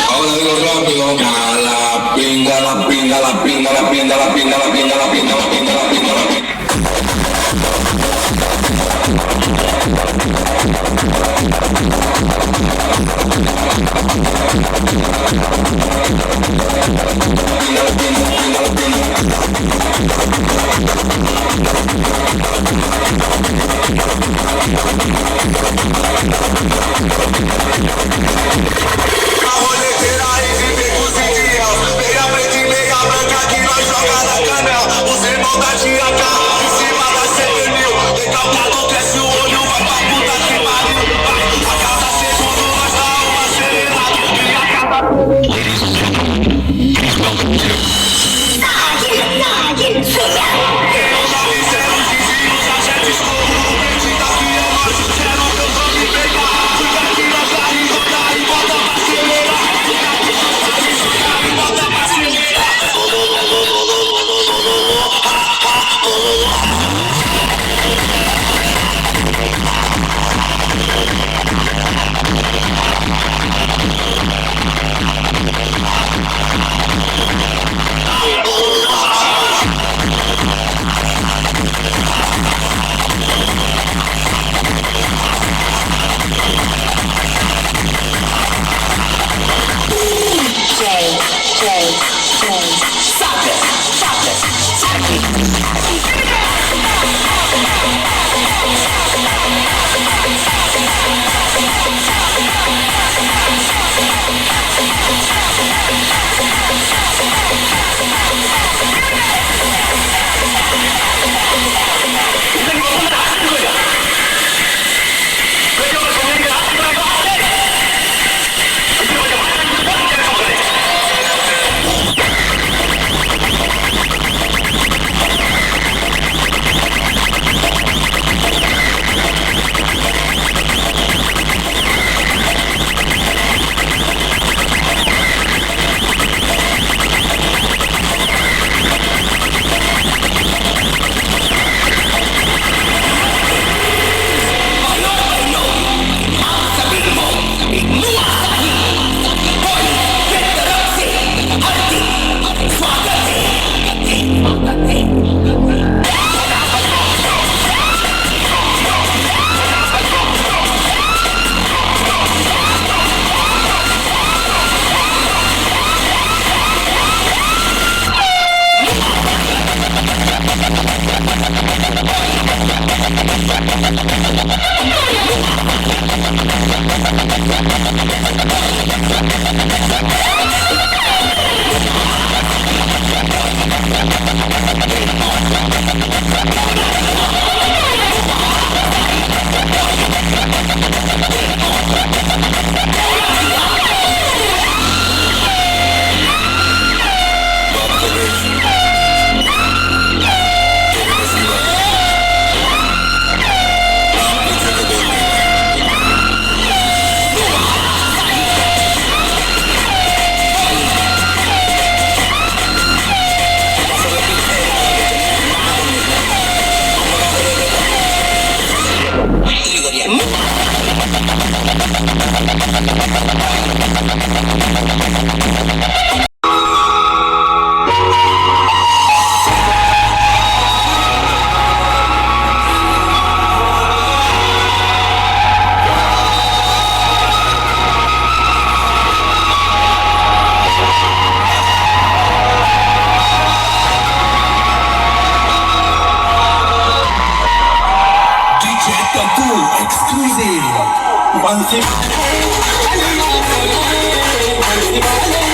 Ahora digo rápido, la pinga, la pinga, la pinga, la pinga, la pinga, la pinga, la pinga, la pinga, la pinga, la pinga. Os irmãos da tia K, em cima da CPMil, decalcado cresce o olho, vai pra puta que pariu. A casa segundo, mas dá uma acelerada. E a casa. Ladies and gentlemen, please welcome to eu já vi zeros vizinhos, agentes corrupentes da Fia, nós fizeram meus homens pegar. Fica aqui na cara e bota pra acelerar. Fica aqui na cara e bota pra acelerar. Exclusive.